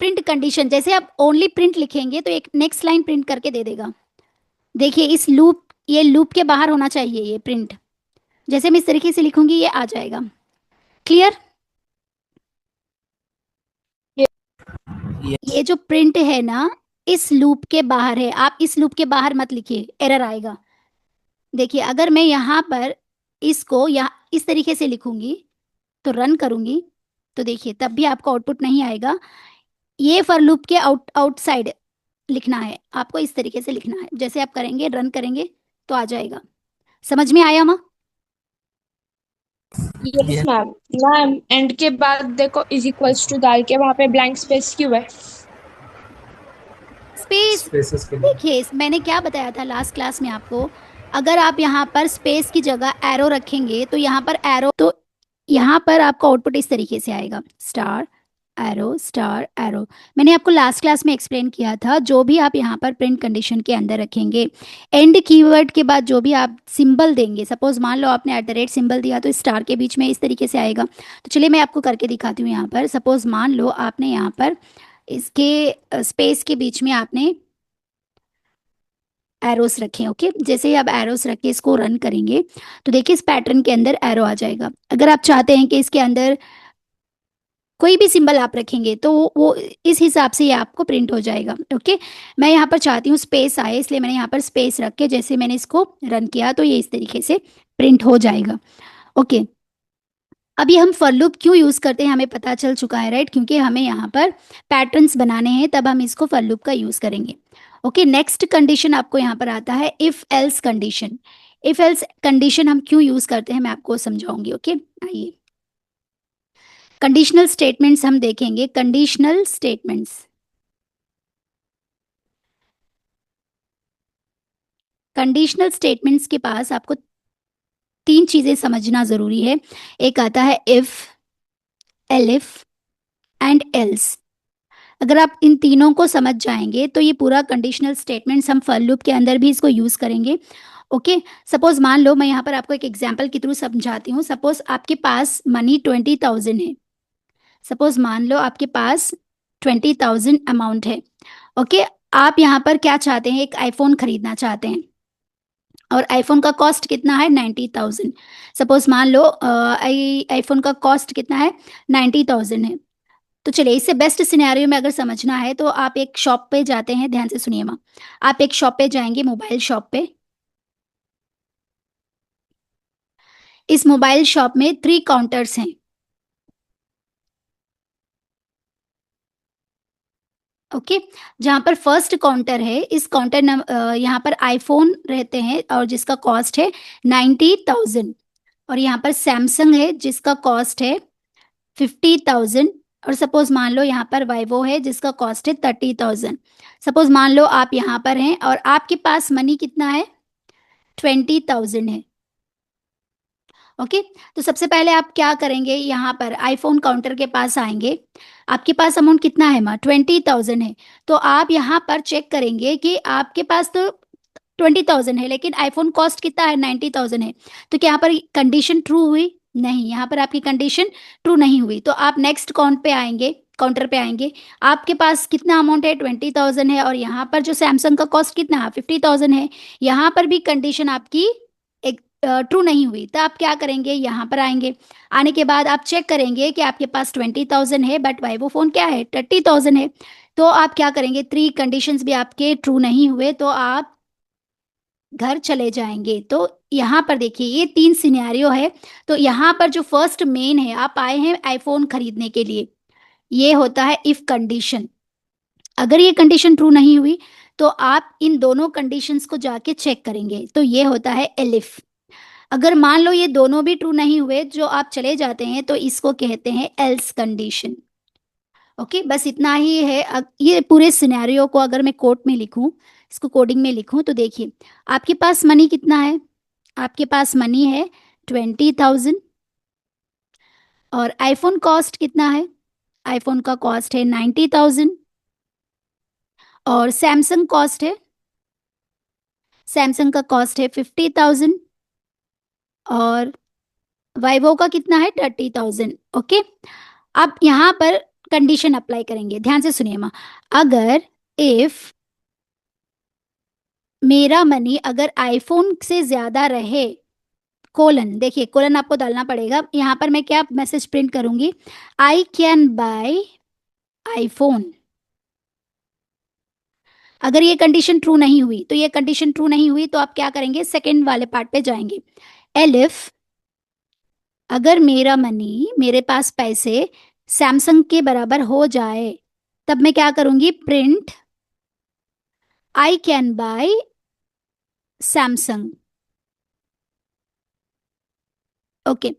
प्रिंट कंडीशन, जैसे आप ओनली प्रिंट लिखेंगे तो एक नेक्स्ट लाइन प्रिंट करके दे देगा। देखिए इस लूप, ये लूप के बाहर होना चाहिए ये प्रिंट। जैसे मैं इस तरीके से लिखूंगी ये आ जाएगा। क्लियर? Yes. ये जो प्रिंट है ना इस लूप के बाहर है, आप इस लूप के बाहर मत लिखिए, एरर आएगा। देखिए अगर मैं यहाँ पर इसको यहाँ इस तरीके से लिखूंगी तो रन करूंगी तो देखिए तब भी आपको आउटपुट नहीं आएगा। ये फॉर लूप के आउटसाइड लिखना है आपको, इस तरीके से लिखना है। जैसे आप करेंगे, रन करेंगे तो आ जाएगा। समझ में आया माँ? Yes Yes. Ma'am. Ma'am and के बाद देखो इज इक्वल्स टू डाल के वहां पे ब्लैंक स्पेस क्यों है? स्पेस, स्पेसेस के लिए। देखिए मैंने क्या बताया था लास्ट क्लास में आपको, अगर आप यहाँ पर स्पेस की जगह एरो रखेंगे तो यहाँ पर एरो, तो यहाँ पर आपका आउटपुट इस तरीके से आएगा, स्टार एरो स्टार एरो। मैंने आपको लास्ट क्लास में एक्सप्लेन किया था, जो भी आप यहाँ पर प्रिंट कंडीशन के अंदर रखेंगे, एंड कीवर्ड के बाद जो भी आप सिंबल देंगे, सपोज मान लो आपने @ सिंबल दिया तो स्टार के बीच में इस तरीके से आएगा। तो चलिए मैं आपको करके दिखाती हूँ। यहाँ पर सपोज मान लो आपने यहाँ पर इसके स्पेस के बीच में आपने एरोस रखे। ओके, जैसे ही आप एरोस रख के इसको रन करेंगे तो देखिए इस पैटर्न के अंदर एरो आ जाएगा। अगर आप चाहते हैं कि इसके अंदर कोई भी सिंबल आप रखेंगे तो वो इस हिसाब से ये आपको प्रिंट हो जाएगा। ओके, मैं यहाँ पर चाहती हूँ स्पेस आए, इसलिए मैंने यहाँ पर स्पेस रख के जैसे मैंने इसको रन किया तो ये इस तरीके से प्रिंट हो जाएगा। ओके, अभी हम फॉर लूप क्यों यूज करते हैं हमें पता चल चुका है, राइट? क्योंकि हमें यहाँ पर पैटर्न्स बनाने हैं, तब हम इसको फॉर लूप का यूज करेंगे। ओके, नेक्स्ट कंडीशन आपको यहाँ पर आता है if else condition. If else condition हम क्यों यूज करते हैं मैं आपको समझाऊंगी। ओके, आइए कंडीशनल स्टेटमेंट्स हम देखेंगे। कंडीशनल स्टेटमेंट्स, कंडीशनल स्टेटमेंट्स के पास आपको 3 चीजें समझना जरूरी है। एक आता है इफ, एलिफ एंड एल्स। अगर आप इन तीनों को समझ जाएंगे तो ये पूरा कंडीशनल स्टेटमेंट्स हम फॉर लूप के अंदर भी इसको यूज करेंगे। ओके, सपोज मान लो, मैं यहाँ पर आपको एक एग्जांपल के थ्रू समझाती हूँ। सपोज आपके पास मनी 20,000 है। सपोज मान लो आपके पास 20,000 अमाउंट है। ओके, आप यहाँ पर क्या चाहते हैं? एक आईफोन खरीदना चाहते हैं और आईफोन का कॉस्ट कितना है? 90,000। सपोज मान लो आईफोन का कॉस्ट कितना है? 90,000 है। तो चलिए इससे बेस्ट सिनेरियो में अगर समझना है तो आप एक शॉप पे जाते हैं, ध्यान से सुनिए माँ। आप एक शॉप पे जाएंगे, मोबाइल शॉप पे। इस मोबाइल शॉप में 3 काउंटर्स हैं। ओके, जहां पर फर्स्ट काउंटर है, इस काउंटर यहाँ पर आईफोन रहते हैं और जिसका कॉस्ट है 90,000, और यहाँ पर सैमसंग है जिसका कॉस्ट है 50,000, और सपोज मान लो यहाँ पर वाइवो है जिसका कॉस्ट है 30,000। सपोज मान लो आप यहाँ पर हैं और आपके पास मनी कितना है? 20,000 है। ओके, तो सबसे पहले आप क्या करेंगे? यहाँ पर आईफोन काउंटर के पास आएंगे। आपके पास अमाउंट कितना है माँ? 20,000 है। तो आप यहाँ पर चेक करेंगे कि आपके पास तो 20,000 है लेकिन आईफोन कॉस्ट कितना है? 90,000 है। तो क्या यहाँ पर कंडीशन ट्रू हुई? नहीं, यहाँ पर आपकी कंडीशन ट्रू नहीं हुई। तो आप नेक्स्ट काउंटर पे आएंगे। आपके पास कितना अमाउंट है? 20,000 है, और यहाँ पर जो सैमसंग का कॉस्ट कितना है? 50,000 है। यहाँ पर भी कंडीशन आपकी एक ट्रू नहीं हुई। तो आप क्या करेंगे? यहाँ पर आएंगे। आने के बाद आप चेक करेंगे कि आपके पास 20,000 है बट वाइवो फोन क्या है? 30,000 है। तो आप क्या करेंगे? 3 कंडीशंस भी आपके ट्रू नहीं हुए तो आप घर चले जाएंगे। तो यहाँ पर देखिए ये 3 सिनेरियो है। तो यहाँ पर जो फर्स्ट मेन है, आप आए हैं आईफोन खरीदने के लिए, ये होता है इफ कंडीशन। अगर ये कंडीशन ट्रू नहीं हुई तो आप इन दोनों कंडीशंस को जाके चेक करेंगे, तो ये होता है एलिफ। अगर मान लो ये दोनों भी ट्रू नहीं हुए, जो आप चले जाते हैं, तो इसको कहते हैं एल्स कंडीशन। ओके, बस इतना ही है। ये पूरे सिनेरियो को अगर मैं कोड में लिखूं, इसको कोडिंग में लिखूं, तो देखिए आपके पास मनी कितना है, आपके पास मनी है 20,000, और आईफोन कॉस्ट कितना है, आईफोन का कॉस्ट है 90,000, और सैमसंग कॉस्ट है, सैमसंग का कॉस्ट है 50,000, और वाइवो का कितना है 30,000। ओके, अब यहां पर कंडीशन अप्लाई करेंगे, ध्यान से सुनिए माँ। अगर इफ मेरा मनी अगर आईफोन से ज्यादा रहे, कोलन, देखिए कोलन आपको डालना पड़ेगा। यहां पर मैं क्या मैसेज प्रिंट करूंगी, आई कैन बाय आईफोन। अगर ये कंडीशन ट्रू नहीं हुई, तो ये कंडीशन ट्रू नहीं हुई, तो आप क्या करेंगे, सेकेंड वाले पार्ट पे जाएंगे। एलिफ अगर मेरा मनी, मेरे पास पैसे सैमसंग के बराबर हो जाए, तब मैं क्या करूंगी, print I can buy Samsung. Okay,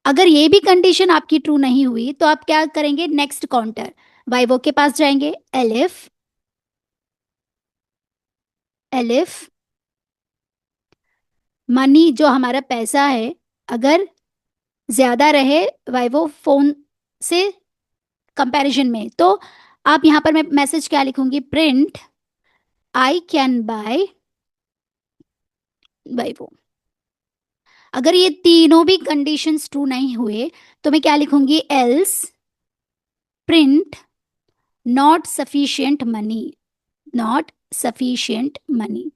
अगर ये भी कंडीशन आपकी ट्रू नहीं हुई, तो आप क्या करेंगे, नेक्स्ट काउंटर वाइवो के पास जाएंगे। एलिफ एलिफ मनी जो हमारा पैसा है अगर ज्यादा रहे वाइवो फोन से कंपैरिजन में, तो आप यहां पर मैं मैसेज क्या लिखूंगी, print I can buy vivo. अगर ये तीनों भी कंडीशंस ट्रू नहीं हुए, तो मैं क्या लिखूंगी, else print not sufficient money, not sufficient money.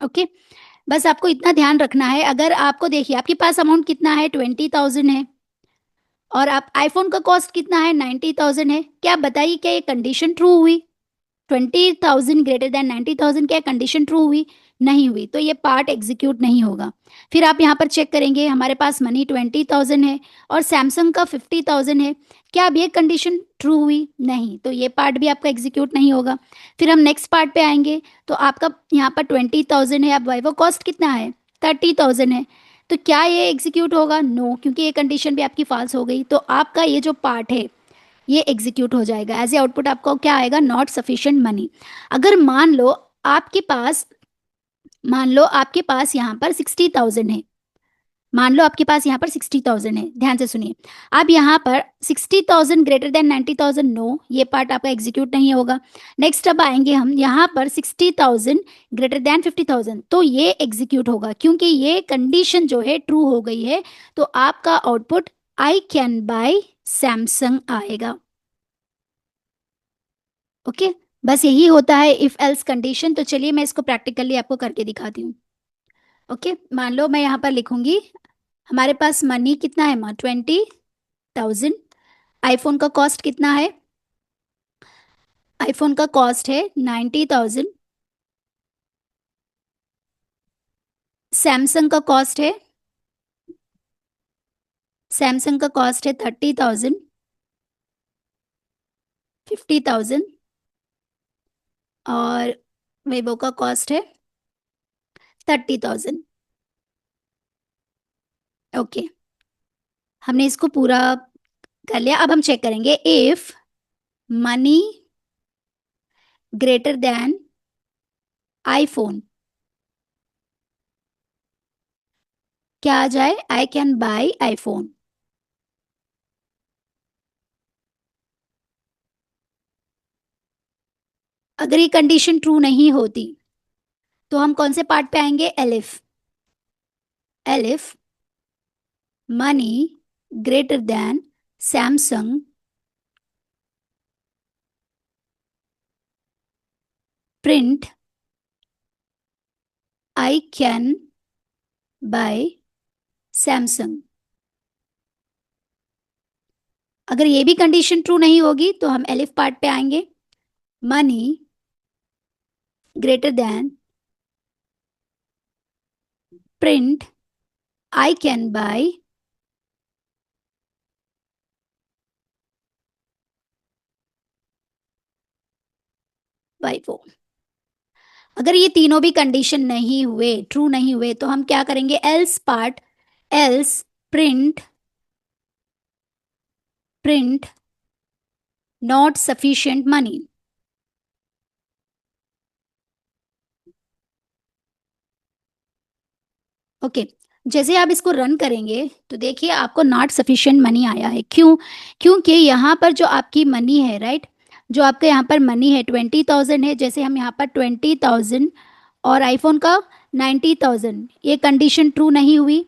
Okay, बस आपको इतना ध्यान रखना है। अगर आपको देखिए आपके पास अमाउंट कितना है, 20,000 है, और आप आईफोन का कॉस्ट कितना है, 90,000 है, क्या बताइए क्या ये कंडीशन ट्रू हुई, 20,000 ग्रेटर देन 90,000, क्या कंडीशन ट्रू हुई, नहीं हुई, तो ये पार्ट एग्जीक्यूट नहीं होगा। फिर आप यहाँ पर चेक करेंगे, हमारे पास मनी 20,000 है और सैमसंग का 50,000 है, क्या अब ये कंडीशन ट्रू हुई, नहीं, तो ये पार्ट भी आपका एग्जीक्यूट नहीं होगा। फिर हम नेक्स्ट पार्ट पे आएंगे, तो आपका यहाँ पर 20,000 है, अब वाइवो कॉस्ट कितना है, 30,000 है, तो क्या ये एग्जीक्यूट होगा, नो, क्योंकि ये कंडीशन भी आपकी फॉल्स हो गई। तो आपका ये जो पार्ट है ये एग्जीक्यूट हो जाएगा। एज ए आउटपुट आपको क्या आएगा, नॉट सफिशिएंट मनी। अगर मान लो आपके पास यहाँ पर 60,000 है, मान लो आपके पास यहाँ पर 60,000 है, ध्यान से सुनिए। अब यहाँ पर 60,000 ग्रेटर देन 90,000, नो, ये पार्ट आपका एग्जीक्यूट नहीं होगा। नेक्स्ट अब आएंगे हम यहाँ पर 60,000 ग्रेटर देन 50,000, तो ये एग्जीक्यूट होगा, क्योंकि ये कंडीशन जो है ट्रू हो गई है। तो आपका output I can buy Samsung आएगा। ओके, बस यही होता है इफ एल्स कंडीशन। तो चलिए मैं इसको प्रैक्टिकली आपको करके दिखाती हूँ। ओके, मान लो मैं यहाँ पर लिखूंगी, हमारे पास मनी कितना है माँ, 20,000, आईफोन का कॉस्ट कितना है, आईफोन का कॉस्ट है 90,000, सैमसंग का कॉस्ट है, सैमसंग का कॉस्ट है 30,000, 50,000, और वीवो का कॉस्ट है 30,000। ओके, हमने इसको पूरा कर लिया। अब हम चेक करेंगे, if money greater than iPhone, क्या आ जाए, आई कैन बाय आईफोन। अगर ये कंडीशन ट्रू नहीं होती, तो हम कौन से पार्ट पे आएंगे, elif elif money greater than Samsung print I can buy Samsung. अगर ये भी कंडीशन ट्रू नहीं होगी, तो हम एलिफ पार्ट पे आएंगे, money greater than print I can buy y4। अगर ये तीनों भी कंडीशन नहीं हुए, ट्रू नहीं हुए, तो हम क्या करेंगे, else part, else print not sufficient money. Okay, जैसे आप इसको रन करेंगे तो देखिए आपको नॉट सफिशिएंट मनी आया है। क्यों? क्योंकि यहाँ पर जो आपकी मनी है, राइट, जो आपके यहाँ पर मनी है 20,000 है। जैसे हम यहाँ पर 20,000 और आईफोन का 90,000, ये कंडीशन ट्रू नहीं हुई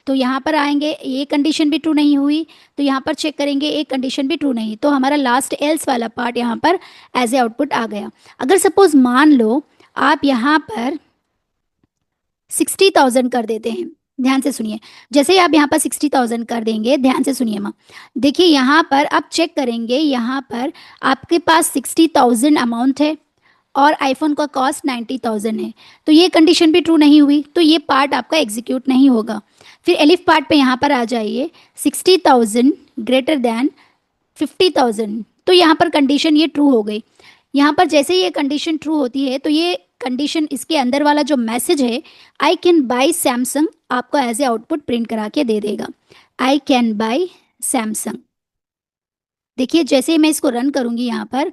तो यहाँ पर आएंगे, ये कंडीशन भी ट्रू नहीं हुई तो यहाँ पर चेक करेंगे, एक कंडीशन भी ट्रू नहीं, तो हमारा लास्ट एल्स वाला पार्ट यहाँ पर एज ए आउटपुट आ गया। अगर सपोज मान लो आप यहाँ पर 60,000 कर देते हैं, ध्यान से सुनिए, जैसे ही आप यहाँ पर 60,000 कर देंगे, ध्यान से सुनिए माँ, देखिए यहाँ पर आप चेक करेंगे, यहाँ पर आपके पास 60,000 अमाउंट है और आईफोन का कॉस्ट 90,000 है, तो ये कंडीशन भी ट्रू नहीं हुई, तो ये पार्ट आपका एग्जीक्यूट नहीं होगा। फिर एलिफ पार्ट पे यहाँ पर आ जाइए, 60,000 ग्रेटर देन 50,000, तो यहाँ पर कंडीशन ये ट्रू हो गई। यहाँ पर जैसे ही ये कंडीशन ट्रू होती है तो ये कंडीशन, इसके अंदर वाला जो मैसेज है आई कैन बाय सैमसंग, आपको एज ए आउटपुट प्रिंट करा के दे देगा, आई कैन बाय सैमसंग। देखिए जैसे ही मैं इसको रन करूंगी, यहाँ पर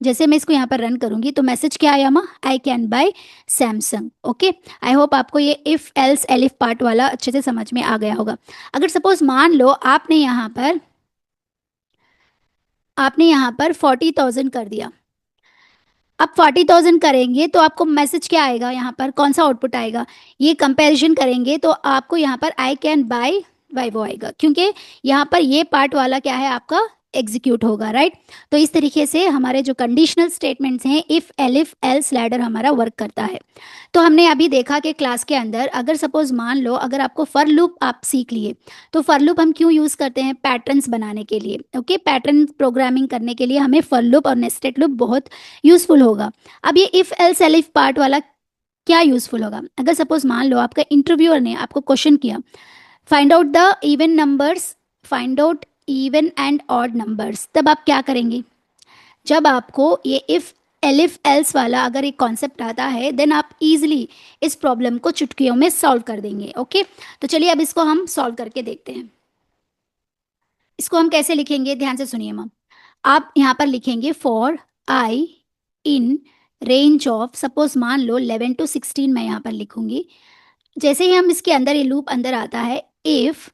जैसे मैं इसको यहाँ पर रन करूंगी तो मैसेज क्या आया माँ, I can buy Samsung. Okay, I hope आपको ये इफ एल्स एलिफ पार्ट वाला अच्छे से समझ में आ गया होगा। अगर सपोज मान लो आपने यहाँ पर 40,000 कर दिया, अब 40,000 करेंगे तो आपको मैसेज क्या आएगा, यहाँ पर कौन सा आउटपुट आएगा, ये कंपैरिजन करेंगे तो आपको यहाँ पर आई कैन बाय वाइवो आएगा, क्योंकि यहाँ पर ये पार्ट वाला क्या है आपका एग्जीक्यूट होगा, राइट। तो इस तरीके से हमारे जो कंडीशनल स्टेटमेंट्स हैं, इफ एलिफ एल्स लैडर हमारा वर्क करता है। तो हमने अभी देखा कि क्लास के अंदर अगर सपोज मान लो अगर आपको फॉर लूप आप सीख लिए, तो फॉर लूप हम क्यों यूज़ करते हैं, पैटर्न्स बनाने के लिए। ओके, पैटर्न प्रोग्रामिंग करने के लिए हमें फॉर लूप और नेस्टेड लूप बहुत यूजफुल होगा। अब ये इफ एल्स एलिफ पार्ट वाला क्या यूजफुल होगा, अगर सपोज मान लो आपका इंटरव्यूअर ने आपको क्वेश्चन किया, find out the even numbers, find out even and odd numbers, तब आप क्या करेंगे, जब आपको ये इफ एलिफ एल्स वाला अगर एक कॉन्सेप्ट आता है, देन आप इजीली इस प्रॉब्लम को चुटकियों में सॉल्व कर देंगे। ओके, तो चलिए अब इसको हम सॉल्व करके देखते हैं। इसको हम कैसे लिखेंगे, ध्यान से सुनिए मैम। आप यहाँ पर लिखेंगे for I in range of, suppose मान लो 11 to 16 मैं यहाँ पर लिखूंगी। जैसे ही हम इसके अंदर ये लूप अंदर आता है, इफ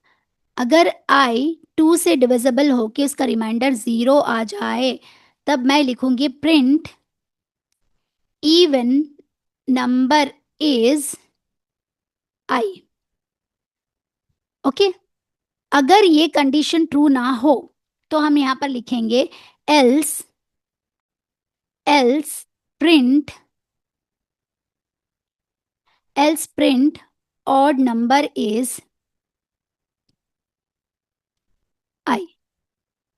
अगर i 2 से डिविजिबल हो के उसका रिमाइंडर 0 आ जाए, तब मैं लिखूंगी print even number is i। Okay, अगर ये कंडीशन ट्रू ना हो तो हम यहाँ पर लिखेंगे else print odd number is i।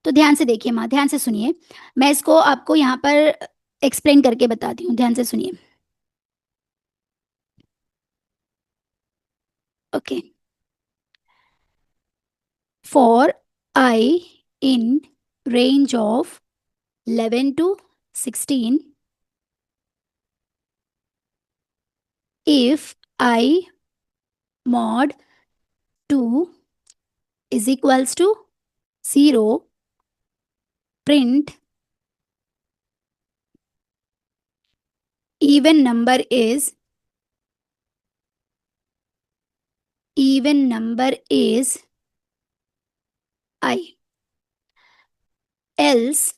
तो ध्यान से देखिए माँ, ध्यान से सुनिए, मैं इसको आपको यहाँ पर एक्सप्लेन करके बताती हूँ, ध्यान से सुनिए। Okay, for i in range of 11 to 16, if i mod 2 is equals to 0, print even number is I, else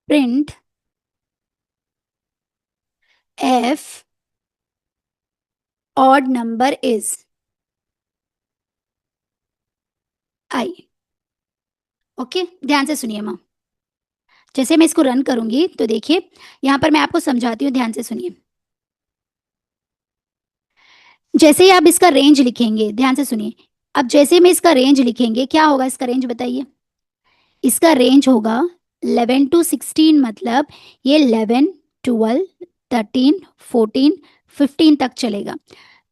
print f odd number is I। Okay, ध्यान से सुनिए माँ, जैसे मैं इसको रन करूंगी तो देखिए यहाँ पर मैं आपको समझाती हूँ, ध्यान से सुनिए। जैसे ही आप इसका रेंज लिखेंगे, ध्यान से सुनिए, अब जैसे में इसका रेंज लिखेंगे, क्या होगा इसका रेंज बताइए, इसका रेंज होगा 11 to 16, मतलब ये 11, 12, 13, 14, 15 तक चलेगा।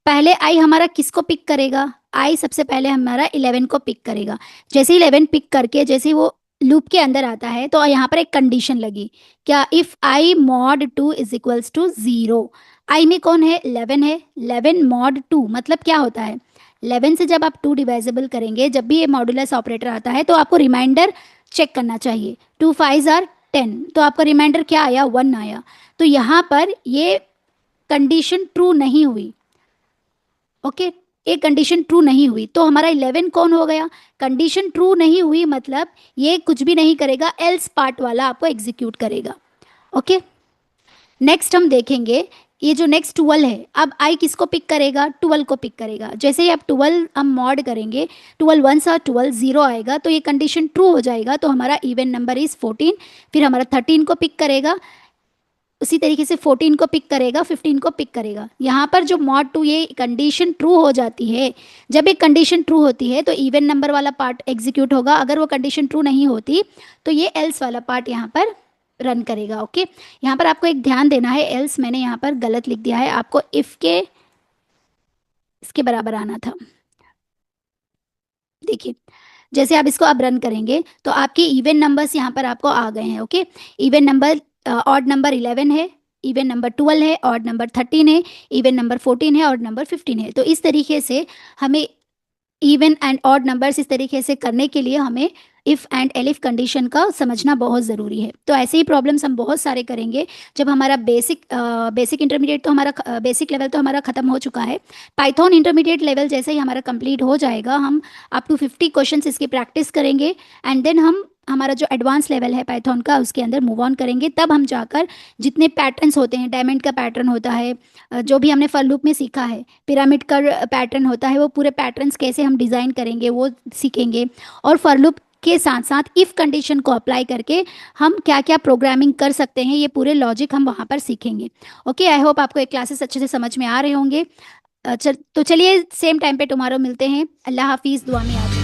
पहले आई हमारा किसको पिक करेगा, आई सबसे पहले हमारा 11 को पिक करेगा। जैसे ही 11 पिक करके जैसे ही वो लूप के अंदर आता है तो यहाँ पर एक कंडीशन लगी, क्या, if I mod 2 is equals to 0। I में कौन है, 11 है, 11 मॉड 2 मतलब क्या होता है, 11 से जब आप 2 डिवाइजेबल करेंगे, जब भी ये मॉडुलस ऑपरेटर आता है तो आपको रिमाइंडर चेक करना चाहिए। 2 5 आर 10, तो आपका रिमाइंडर क्या आया, 1 आया। तो यहाँ पर ये कंडीशन ट्रू नहीं हुई, ओके, एक कंडीशन ट्रू नहीं हुई, तो हमारा 11 कौन हो गया, कंडीशन ट्रू नहीं हुई मतलब ये कुछ भी नहीं करेगा, एल्स पार्ट वाला आपको एग्जीक्यूट करेगा। ओके, नेक्स्ट हम देखेंगे ये जो नेक्स्ट 12 है, अब आई किसको पिक करेगा, 12 को पिक करेगा। जैसे ही आप 12 हम मॉड करेंगे, 12 1 और 12 0 आएगा तो ये कंडीशन ट्रू हो जाएगा, तो हमारा इवन नंबर इज 14। फिर हमारा 13 को पिक करेगा, उसी तरीके से 14 को पिक करेगा, 15 को पिक करेगा। यहाँ पर जो मॉड 2 ये कंडीशन ट्रू हो जाती है, जब एक कंडीशन ट्रू होती है तो इवन नंबर वाला पार्ट एग्जीक्यूट होगा, अगर वो कंडीशन ट्रू नहीं होती तो ये एल्स वाला पार्ट यहाँ पर रन करेगा। ओके, यहाँ पर आपको एक ध्यान देना है, एल्स मैंने यहाँ पर गलत लिख दिया है, आपको इफ के इसके बराबर आना था। देखिए जैसे आप इसको अब रन करेंगे तो आपके इवन नंबर्स यहाँ पर आपको आ गए हैं। Okay, even number odd number 11 है, इवन नंबर 12 है, ऑड नंबर 13 है, इवन नंबर 14 है, ऑड नंबर 15 है। तो इस तरीके से हमें इवन एंड ऑड नंबर्स इस तरीके से करने के लिए हमें इफ़ एंड एलिफ कंडीशन का समझना बहुत ज़रूरी है। तो ऐसे ही प्रॉब्लम्स हम बहुत सारे करेंगे जब हमारा बेसिक इंटरमीडिएट तो हमारा बेसिक लेवल तो हमारा ख़त्म हो चुका है। पाइथन इंटरमीडिएट लेवल जैसे ही हमारा कंप्लीट हो जाएगा, हम अप टू 50 क्वेश्चंस इसकी प्रैक्टिस करेंगे एंड देन हम हमारा जो एडवांस लेवल है पाइथन का उसके अंदर मूव ऑन करेंगे। तब हम जाकर जितने पैटर्न्स होते हैं, डायमंड का पैटर्न होता है, जो भी हमने फॉर लूप में सीखा है, पिरामिड का पैटर्न होता है, वो पूरे पैटर्न्स कैसे हम डिज़ाइन करेंगे वो सीखेंगे। और फॉर लूप के साथ साथ इफ़ कंडीशन को अप्लाई करके हम क्या क्या प्रोग्रामिंग कर सकते हैं, ये पूरे लॉजिक हम वहाँ पर सीखेंगे। ओके, आई होप आपको ये क्लासेस अच्छे से समझ में आ रहे होंगे। तो चलिए सेम टाइम पे टुमारो मिलते हैं। अल्लाह हाफिज़, दुआ में याद